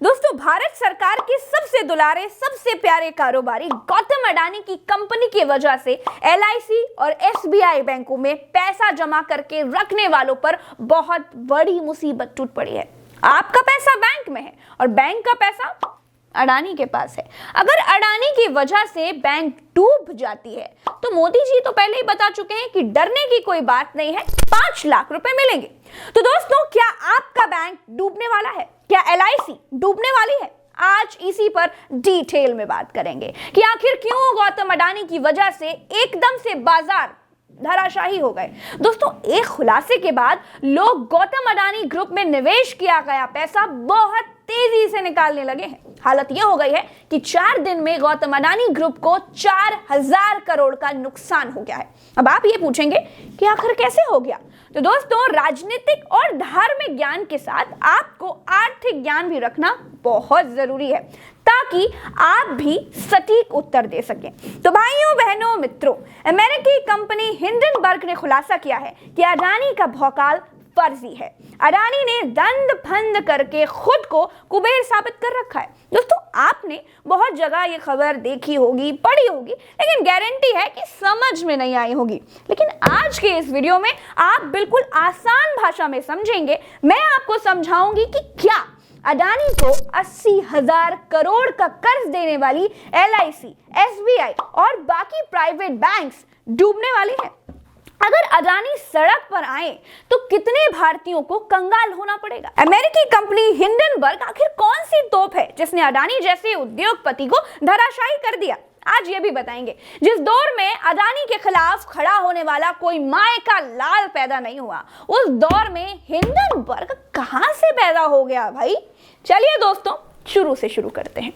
दोस्तों, भारत सरकार के सबसे दुलारे, सबसे प्यारे कारोबारी गौतम अडानी की कंपनी की वजह से एलआईसी और एसबीआई बैंकों में पैसा जमा करके रखने वालों पर बहुत बड़ी मुसीबत टूट पड़ी है। आपका पैसा बैंक में है और बैंक का पैसा अडानी के पास है। अगर अडानी की वजह से बैंक डूब जाती है तो मोदी जी तो पहले ही बता चुके हैं कि डरने की कोई बात नहीं है, 5 लाख रुपए मिलेंगे। तो दोस्तों, क्या आपका बैंक डूबने वाला है? क्या एलआईसी डूबने वाली है? आज इसी पर डिटेल में बात करेंगे कि आखिर क्यों गौतम अडानी की वजह से एकदम से बाजार धराशाही हो गए। दोस्तों, एक खुलासे के बाद लोग गौतम अडानी ग्रुप में निवेश किया गया पैसा बहुत तेजी से निकालने लगे हैं। हालत यह हो गई है कि 4 दिन में गौतम अडानी ग्रुप को 4000 करोड़ का नुकसान हो गया है। अब आप ये पूछेंगे कि आखिर कैसे हो गया? तो दोस्तों, राजनीतिक और धार्मिक ज्ञान के साथ आपको आर्थिक ज्ञान भी रखना बहुत जरूरी है ताकि आप भी सटीक उत्तर दे सकें। तो भाइयों, बहनों, मित्रों, अमेरिकी कंपनी हिंडनबर्ग ने खुलासा किया है कि अडानी का भौकाल फर्जी है। अडानी ने दंड फंद करके खुद को कुबेर साबित कर रखा है। दोस्तों, आपने बहुत जगह ये खबर देखी होगी, पढ़ी होगी, लेकिन गारंटी है कि समझ में नहीं आई होगी। लेकिन आज के इस वीडियो में आप बिल्कुल आसान भाषा में समझेंगे। मैं आपको समझाऊंगी कि क्या अडानी को 80,000 करोड़ का कर्ज देने वाली एलआईसी, एसबीआई और बाकी प्राइवेट बैंक्स डूबने वाली है। अगर अडानी सड़क पर आए तो कितने भारतीयों को कंगाल होना पड़ेगा? अमेरिकी कंपनी हिंडनबर्ग आखिर कौन सी तोप है जिसने अडानी जैसे उद्योगपति को धराशायी कर दिया? आज ये भी बताएंगे। जिस दौर में अडानी के खिलाफ खड़ा होने वाला कोई माय का लाल पैदा नहीं हुआ, उस दौर में हिंडनबर्ग कहां से पैदा हो गया भाई? चलिए दोस्तों, शुरू से शुरू करते हैं।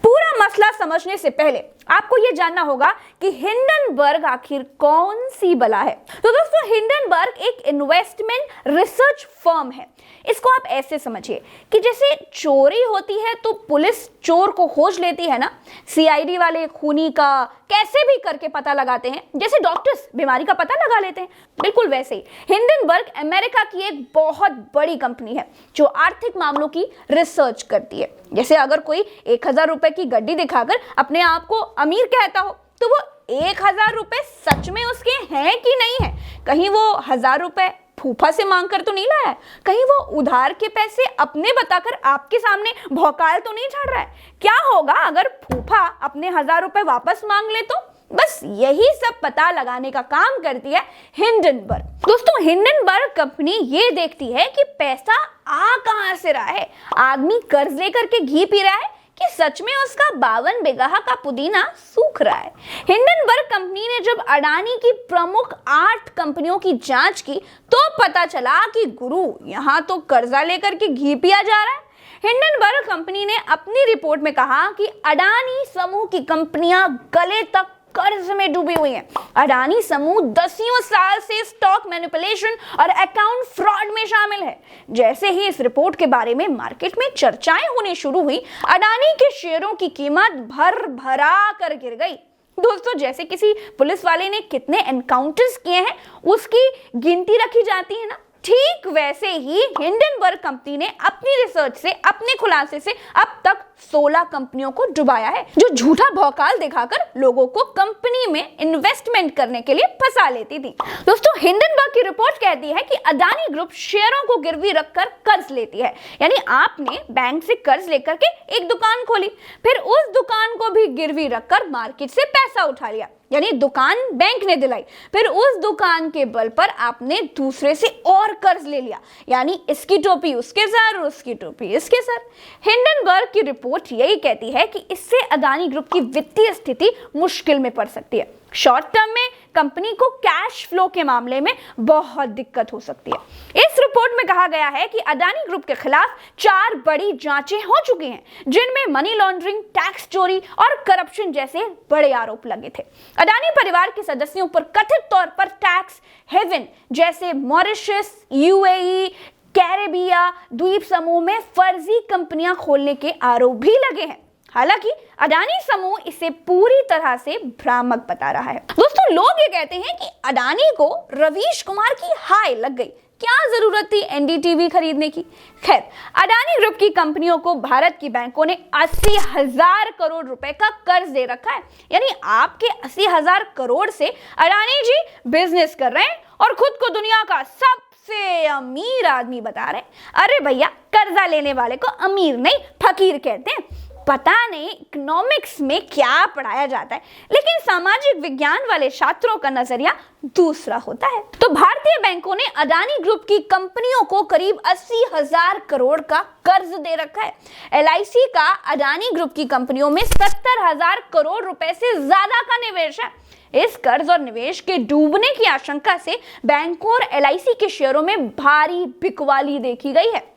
पूरा मसला समझने से पहले आपको यह जानना होगा कि हिंडनबर्ग आखिर कौन सी बला है। तो दोस्तों, हिंडनबर्ग एक इन्वेस्टमेंट रिसर्च फर्म है। इसको आप ऐसे समझिए कि जैसे चोरी होती है तो पुलिस चोर को खोज लेती है ना, सीआईडी वाले खूनी का कैसे भी करके पता लगाते हैं, जैसे डॉक्टर्स बीमारी का पता लगा लेते हैं, बिल्कुल वैसे ही हिंडनबर्ग अमेरिका की एक बहुत बड़ी कंपनी है जो आर्थिक मामलों की रिसर्च करती है। जैसे अगर कोई 1000 रुपए की गड्डी दिखाकर अपने आप को अमीर कहता हो तो वो 1000 रुपए सच में उसके हैं कि नहीं है? कहीं वो 1000 रुपए फूफा से मांगकर तो नहीं लाया है? कहीं वो उधार के पैसे अपने बताकर आपके सामने भौकाल तो नहीं झाड़ रहा है? क्या होगा अगर फूफा अपने 1000 रुपए वापस मांग ले तो? बस यही सब पता लगाने का काम करती है हिंडनबर्ग। दोस्तों, हिंडनबर्ग कंपनी ये देखती है कि पैसा आ कहां से रहा है। आदमी कर्ज लेकर के घी पी रहा है कि सच में उसका 52 बिगहा का पुदीना सूख रहा है। हिंडनबर्ग कंपनी ने जब अडानी की प्रमुख 8 कंपनियों की जांच की तो पता चला कि गुरु, यहां तो कर्जा लेकर के घी पिया जा रहा है। हिंडनबर्ग कंपनी ने अपनी रिपोर्ट में कहा कि अडानी समूह की कंपनियां गले तक कर्ज में डूबी हुई हैं। अडानी समूह 10 साल से स्टॉक मैनिपुलेशन और अकाउंट फ्रॉड में शामिल है। जैसे ही इस रिपोर्ट के बारे में मार्केट में चर्चाएं होनी शुरू हुई, अडानी के शेयरों की कीमत भरा कर गिर गई। दोस्तों, जैसे किसी पुलिस वाले ने कितने एनकाउंटर्स किए हैं उसकी गिनती रखी जाती है ना, ठीक वैसे ही हिंडनबर्ग कंपनी ने अपनी रिसर्च से, अपने खुलासे से अब तक 16 कंपनियों को डुबाया है जो झूठा भौकाल दिखाकर लोगों को कंपनी में इन्वेस्टमेंट करने के लिए फंसा लेती थी। दोस्तों, हिंडनबर्ग की रिपोर्ट कहती है कि अडानी ग्रुप शेयरों को गिरवी रखकर कर्ज लेती है। यानी आपने बैंक से कर्ज लेकर के एक दुकान खोली, फिर उस दुकान को भी गिरवी रखकर मार्केट से पैसा उठा लिया, यानी दुकान बैंक ने दिलाई, फिर उस दुकान के बल पर आपने दूसरे से और कर्ज ले लिया, यानी इसकी टोपी उसके सर, उसकी टोपी इसके सर। हिंडनबर्ग की रिपोर्ट यही कहती है कि इससे अडानी ग्रुप की वित्तीय स्थिति मुश्किल में पड़ सकती है। शॉर्ट टर्म में कंपनी को कैश फ्लो के मामले में बहुत दिक्कत हो सकती है। इस रिपोर्ट में कहा गया है कि अडानी ग्रुप के खिलाफ 4 बड़ी जांचें हो चुकी हैं, जिनमें मनी लॉन्ड्रिंग, टैक्स चोरी और करप्शन जैसे बड़े आरोप लगे थे। अडानी परिवार के सदस्यों पर कथित तौर पर टैक्स हेवन जैसे मॉरिशस, यूएई, कैरेबिया द्वीप समूह में फर्जी कंपनियां खोलने के आरोप भी लगे हैं। हालांकि अडानी समूह इसे पूरी तरह से भ्रामक बता रहा है। दोस्तों, लोग ये कहते हैं कि अडानी को रवीश कुमार की हाय लग गई। क्या जरूरत थी एनडीटीवी खरीदने की। खैर, अडानी ग्रुप की कंपनियों को भारत की बैंकों ने 80,000 करोड़ रुपए का कर्ज दे रखा है। यानी आपके 80,000 करोड़ से अडानी जी बिजनेस कर रहे हैं और खुद को दुनिया का सबसे अमीर आदमी बता रहे हैं। अरे भैया, कर्जा लेने वाले को अमीर नहीं फकीर कहते हैं। पता नहीं इकोनॉमिक्स में क्या पढ़ाया जाता है, लेकिन सामाजिक विज्ञान वाले छात्रों का नजरिया दूसरा होता है। तो भारतीय बैंकों ने अडानी ग्रुप की कंपनियों को करीब 80,000 करोड़ का कर्ज दे रखा है। एलआईसी का अडानी ग्रुप की कंपनियों में 70,000 करोड़ रुपए से ज्यादा का निवेश है। इस कर्ज और निवेश के डूबने की आशंका से बैंकों और एलआईसी के शेयरों में भारी बिकवाली देखी गई है।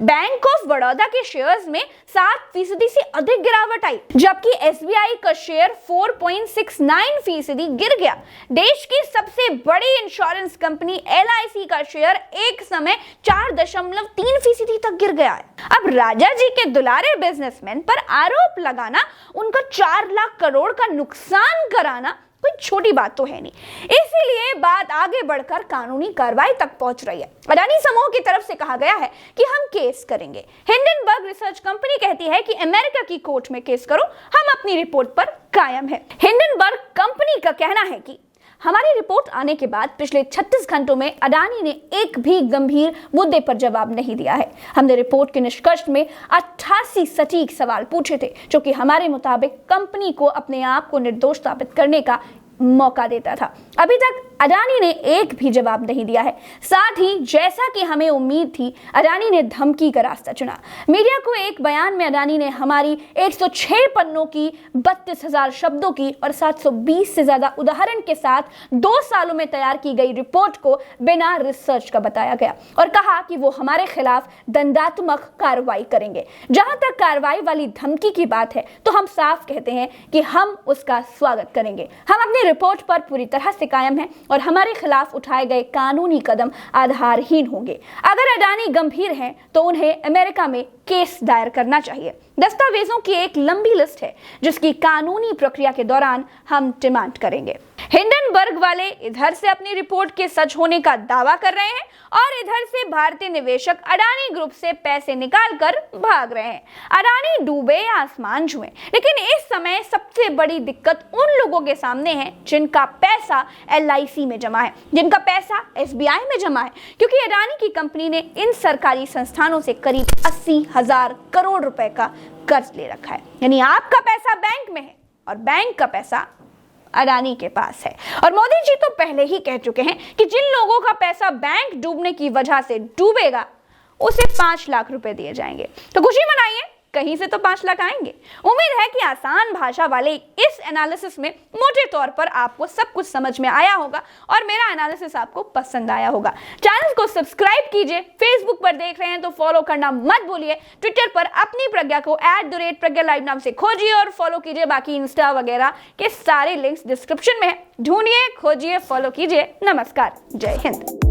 बैंक ऑफ बड़ौदा के शेयर्स में 7% से अधिक गिरावट आई, जबकि एसबीआई का शेयर 4.69% गिर गया। देश की सबसे बड़ी इंश्योरेंस कंपनी एलआईसी का शेयर एक समय 4.3% तक गिर गया है। अब राजा जी के दुलारे बिजनेसमैन पर आरोप लगाना, उनका 4 लाख करोड़ का नुकसान कराना कोई छोटी बात तो है नहीं। इसीलिए बात आगे बढ़कर कानूनी कार्रवाई तक पहुंच रही है। अडानी समूह की तरफ से कहा गया है कि हम केस करेंगे। हिंडनबर्ग रिसर्च कंपनी कहती है कि अमेरिका की कोर्ट में केस करो, हम अपनी रिपोर्ट पर कायम है। हिंडनबर्ग कंपनी का कहना है कि हमारी रिपोर्ट आने के बाद पिछले 36 घंटों में अडानी ने एक भी गंभीर मुद्दे पर जवाब नहीं दिया है। हमने रिपोर्ट के निष्कर्ष में 88 सटीक सवाल पूछे थे, जो कि हमारे मुताबिक कंपनी को अपने आप को निर्दोष साबित करने का मौका देता था। अभी तक अडानी ने एक भी जवाब नहीं दिया है। साथ ही जैसा कि हमें उम्मीद थी, अडानी ने धमकी का रास्ता चुना। मीडिया को एक बयान में अडानी ने हमारी 106 पन्नों की 32,000 शब्दों की और 720 से ज्यादा उदाहरण के साथ 2 सालों में तैयार की गई रिपोर्ट को बिना रिसर्च का बताया गया और कहा कि वो हमारे खिलाफ दंडात्मक कार्रवाई करेंगे। जहां तक कार्रवाई वाली धमकी की बात है, तो हम साफ कहते हैं कि हम उसका स्वागत करेंगे। हम अपनी रिपोर्ट पर पूरी तरह से कायम हैं और हमारे खिलाफ उठाए गए कानूनी कदम आधारहीन होंगे। अगर अडानी गंभीर हैं, तो उन्हें अमेरिका में केस दायर करना चाहिए। दस्तावेजों की एक लंबी लिस्ट है, जिसकी कानूनी प्रक्रिया के दौरान हम डिमांड करेंगे। हिंडनबर्ग वाले इधर से अपनी रिपोर्ट के सच होने का दावा कर रहे हैं और इधर से भारतीय निवेशक अडानी ग्रुप से पैसे निकालकर भाग रहे हैं। अडानी डूबे या आसमान छुए, लेकिन इस समय सबसे बड़ी दिक्कत उन लोगों के सामने है जिनका पैसा एलआईसी में जमा है, जिनका पैसा एसबीआई में जमा है, क्योंकि अडानी की कंपनी ने इन सरकारी संस्थानों से करीब 80,000 करोड़ रुपए का कर्ज ले रखा है। यानी आपका पैसा बैंक में है और बैंक का पैसा अडानी के पास है। और मोदी जी तो पहले ही कह चुके हैं कि जिन लोगों का पैसा बैंक डूबने की वजह से डूबेगा, उसे 5 लाख रुपए दिए जाएंगे। तो खुशी मनाइए, कहीं से तो 5 लाख आएंगे। उम्मीद है कि आसान भाषा वाले इस एनालिसिस में मोटे तौर पर आपको सब कुछ समझ में आया होगा और मेरा एनालिसिस आपको पसंद आया होगा। चैनल को सब्सक्राइब कीजिए, फेसबुक पर देख रहे हैं तो फॉलो करना मत भूलिए। ट्विटर पर अपनी प्रज्ञा को @प्रज्ञा नाम से खोजिए और फॉलो कीजिए। बाकी इंस्टा वगैरह के सारे लिंक्स डिस्क्रिप्शन में है, ढूंढिए, खोजिए, फॉलो कीजिए। नमस्कार, जय हिंद।